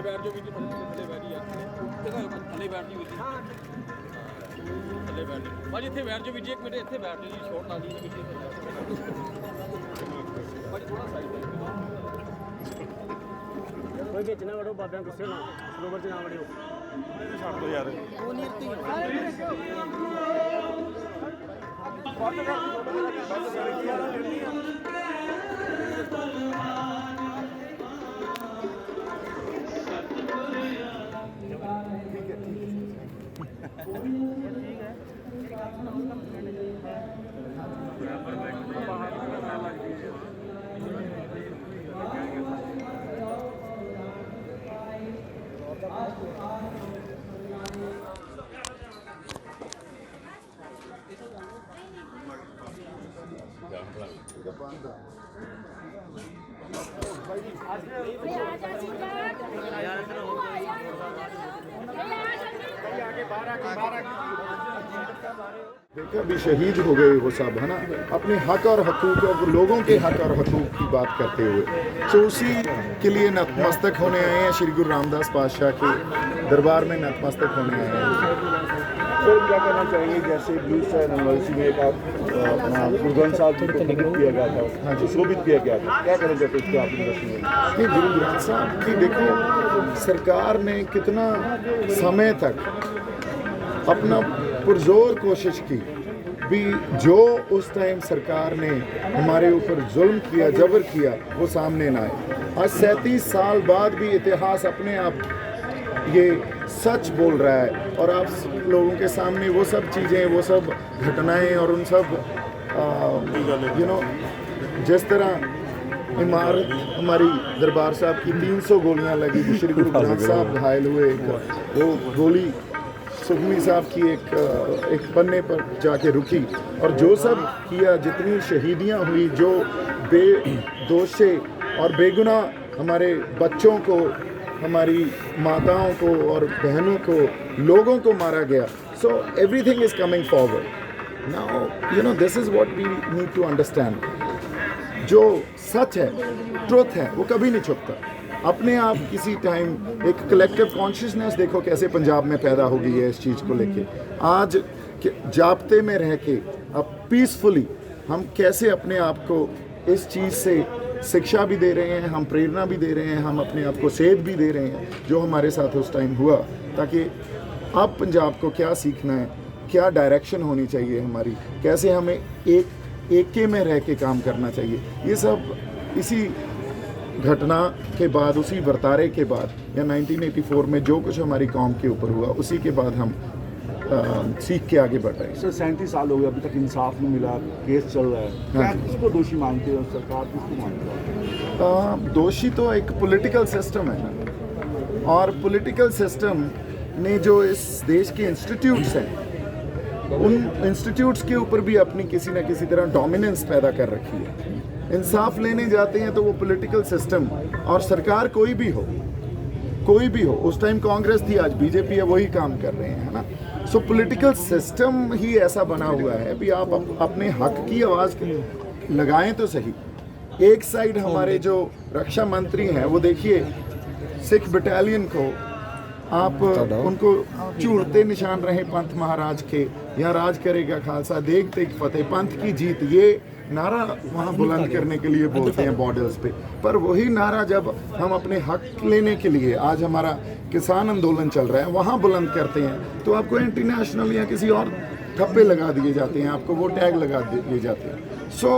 बैठ जाओ वीर जी, थल्ले बैठ जी थल्ले बैठ जी वीर जी, थल्ले बैठ जी भाजी, ਇੱਥੇ बैठ जाओ वीर जी, एक मिनट ਇੱਥੇ बैठ जाओ जी, छोड़ ला दी वीर जी भाजी, थोड़ा साइड कोई ਵਿੱਚ ਨਾ ਵੜੋ ਬਾਬਿਆਂ ਗੁੱਸੇ ਨਾ ਸਰੋਵਰ 'ਚ ਨਾ ਵੜਿਓ ਛੱਡ ਦੋ ਯਾਰ ਉਹ ਨਹੀਂ ਰਤੀ देखो अभी शहीद हो गए वो सब है ना, अपने हक और हकूक और लोगों के हक और हकूक की बात करते हुए, तो उसी के लिए नतमस्तक होने आए हैं, श्री गुरु रामदास पातशाह के दरबार में नतमस्तक होने आए हैं। सर क्या कहना चाहिए, जैसे ब्लूज यूनिवर्सिटी में एक गुरु ग्रंथ साहब जी को प्रकट किया गया था, हाँ जी शोभित किया गया था, क्या कहना चाहते हैं आप यूनिवर्सिटी में? गुरु ग्रंथ साहब की देखो सरकार ने कितना समय तक अपना पुरजोर कोशिश की भी, जो उस टाइम सरकार ने हमारे ऊपर जुल्म किया, जबर किया, वो सामने ना आए। आज 37 साल बाद भी इतिहास अपने आप ये सच बोल रहा है और आप लोगों के सामने वो सब चीज़ें, वो सब घटनाएं और उन सब जिस तरह इमारत हमारी दरबार साहब की 300 गोलियां लगी, श्री गुरु ग्रंथ साहब घायल हुए, वो गोली सुखमी साहब की एक पन्ने पर जाके रुकी, और जो सब किया, जितनी शहीदियां हुई, जो बेदोषे और बेगुनाह हमारे बच्चों को, हमारी माताओं को और बहनों को, लोगों को मारा गया। So everything is coming forward now, this is what we need to understand. जो सच है, ट्रुथ है, वो कभी नहीं छुपता। अपने आप किसी टाइम एक कलेक्टिव कॉन्शियसनेस देखो कैसे पंजाब में पैदा हो गई है इस चीज़ को लेके। आज जाब्ते में रह के अब पीसफुली हम कैसे अपने आप को इस चीज़ से शिक्षा भी दे रहे हैं, हम प्रेरणा भी दे रहे हैं, हम अपने आप को सेध भी दे रहे हैं जो हमारे साथ उस टाइम हुआ, ताकि अब पंजाब को क्या सीखना है, क्या डायरेक्शन होनी चाहिए हमारी, कैसे हमें एके में रह के काम करना चाहिए। ये सब इसी घटना के बाद, उसी वर्तारे के बाद, या 1984 में जो कुछ हमारी कौम के ऊपर हुआ, उसी के बाद हम सीख के आगे बढ़ रहे हैं। सर 37 साल हो गए, अभी तक इंसाफ नहीं मिला, केस चल रहा है, क्या किसको दोषी मानते हो, सरकार किसको मानती है? दोषी तो एक पॉलिटिकल सिस्टम है ना, और पॉलिटिकल सिस्टम ने जो इस देश के इंस्टीट्यूट्स हैं, उन इंस्टीट्यूट्स के ऊपर भी अपनी किसी न किसी तरह डोमिनेंस पैदा कर रखी है। इंसाफ लेने जाते हैं तो वो पॉलिटिकल सिस्टम और सरकार कोई भी हो, उस टाइम कांग्रेस थी, आज बीजेपी है, वही काम कर रहे हैं, है ना। सो पॉलिटिकल सिस्टम ही ऐसा बना हुआ है भी आप अपने हक की आवाज़ लगाएं तो सही। एक साइड हमारे जो रक्षा मंत्री हैं, वो देखिए सिख बटालियन को आप उनको झूलते निशान रहे पंथ महाराज के, या राज करेगा खालसा, देख तेग फतेह, पंथ की जीत, ये नारा वहाँ बुलंद करने के लिए बोलते हैं बॉर्डर्स पे। पर वही नारा जब हम अपने हक लेने के लिए, आज हमारा किसान आंदोलन चल रहा है, वहाँ बुलंद करते हैं, तो आपको इंटरनेशनल या किसी और ठप्पे लगा दिए जाते हैं, आपको वो टैग लगा दिए जाते हैं। सो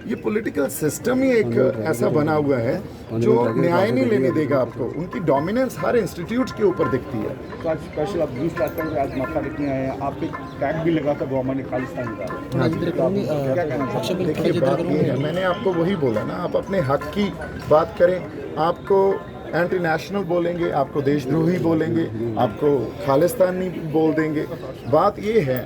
ये पॉलिटिकल सिस्टम ही एक ऐसा बना हुआ है जो न्याय नहीं लेने देगा आपको। उनकी डोमिनेंस हर इंस्टीट्यूट के ऊपर दिखती है। तो आज स्पेशल आप दूसरे प्लेटफॉर्म पे आज मक्का देखने आए हैं, आप पे टैग भी लगा था गवर्नमेंट ने खालिस्तान का, क्या कहना चाहते हैं? देखिए बात ये है, मैंने आपको वही बोला ना, आप अपने हक की बात करें, आपको एंटी नेशनल बोलेंगे, आपको देशद्रोही बोलेंगे, आपको खालिस्तानी बोल देंगे। बात ये है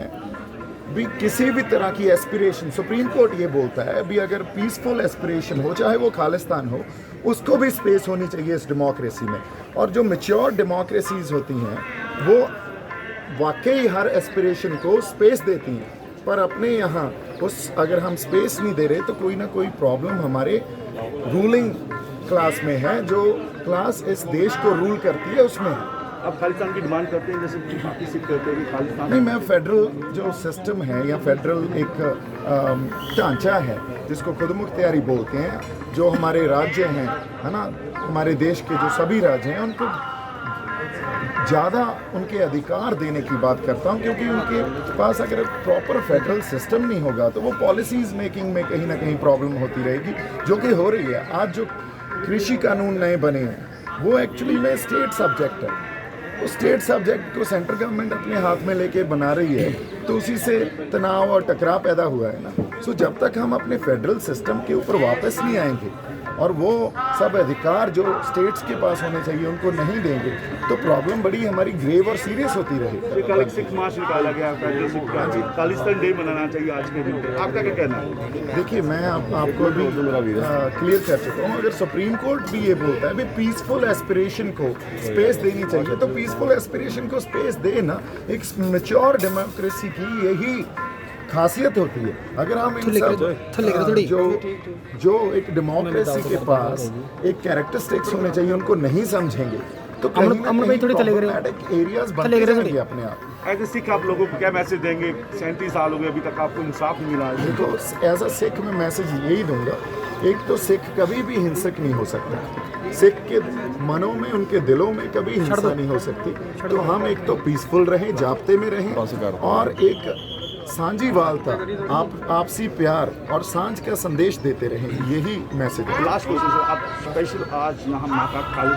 भी किसी भी तरह की एस्पिरेशन, सुप्रीम कोर्ट ये बोलता है भी अगर पीसफुल एस्पिरेशन हो, चाहे वो खालिस्तान हो, उसको भी स्पेस होनी चाहिए इस डेमोक्रेसी में। और जो मैच्योर डेमोक्रेसीज होती हैं वो वाकई हर एस्पिरेशन को स्पेस देती हैं, पर अपने यहाँ उस अगर हम स्पेस नहीं दे रहे तो कोई ना कोई प्रॉब्लम हमारे रूलिंग क्लास में है जो क्लास इस देश को रूल करती है उसमें है। आप खालिस्तान की डिमांड करते हैं जैसे कि बाकी सिख करते हैं कि खालिस्तान नहीं, मैं फेडरल जो सिस्टम है या फेडरल एक ढांचा है जिसको खुद मुख्तियारी बोलते हैं, जो हमारे राज्य हैं, है ना, हमारे देश के जो सभी राज्य हैं उनको ज़्यादा उनके अधिकार देने की बात करता हूँ, क्योंकि उनके पास अगर प्रॉपर फेडरल सिस्टम नहीं होगा तो वो पॉलिसीज़ मेकिंग में कहीं ना कहीं प्रॉब्लम होती रहेगी, जो कि हो रही है। आज जो कृषि कानून नए बने हैं वो एक्चुअली में स्टेट सब्जेक्ट है। उस स्टेट सब्जेक्ट को सेंट्रल गवर्नमेंट अपने हाथ में लेके बना रही है, तो उसी से तनाव और टकराव पैदा हुआ है ना। सो जब तक हम अपने फेडरल सिस्टम के ऊपर वापस नहीं आएंगे और वो सब अधिकार जो स्टेट्स के पास होने चाहिए उनको नहीं देंगे, तो प्रॉब्लम बड़ी हमारी ग्रेव और सीरियस होती रहेगी। कल एक सिख मार्च निकाला गया, फेडरल सिख का खालिस्तान डे मनाना चाहिए आज के दिन पे, आपका क्या कहना है? देखिए, मैं आपको अभी क्लियर कर चुका हूँ। अगर सुप्रीम कोर्ट भी ये बोलता है भाई पीसफुल एस्पिरेशन को स्पेस देनी चाहिए, तो पीसफुल एस्पिरेशन को स्पेस दे ना। एक मैच्योर डेमोक्रेसी की यही खासियत होती है। अगर हम इन सब जो एक डेमोक्रेसी के पास एक कैरेक्टरिस्टिक्स होने चाहिए उनको नहीं समझेंगे, तो एरियाज बनते रहेंगे अपने आप। एज ए सिख आप लोगों को क्या मैसेज देंगे? 37 साल हो गए, अभी तक आपको इंसाफ नहीं मिला है। देखो, एज अ सिख मैं मैसेज यही दूंगा, एक तो सिख कभी भी हिंसक नहीं हो सकता। सिख के मनों में, उनके दिलों में कभी हिंसा नहीं हो सकती। तो हम एक तो पीसफुल रहें, जाब्ते में रहें, और एक सांझीवालता, आपसी प्यार और सांझ का संदेश देते रहें, यही मैसेज है। लास्ट क्वेश्चन सर, आप स्पेशल आज यहाँ माथा खाली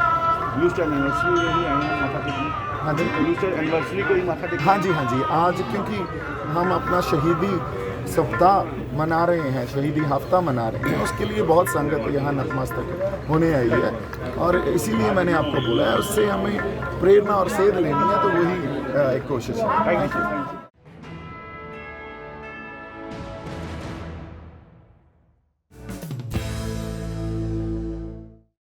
ब्लू स्टार एनिवर्सरी में ही आए हैं माथा टेकने? हाँ जी, ब्लू स्टार एनिवर्सरी को ही माथा टेकने? हाँ जी, हाँ जी। आज क्योंकि हम अपना शहीदी सप्ताह मना रहे हैं, शहीदी हफ्ता मना रहे हैं, उसके लिए बहुत संगत यहाँ नतमस्तक होने आई है, और इसीलिए मैंने आपको बोला है, उससे हमें प्रेरणा और सेध लेनी है, तो वही एक कोशिश है। Thank you.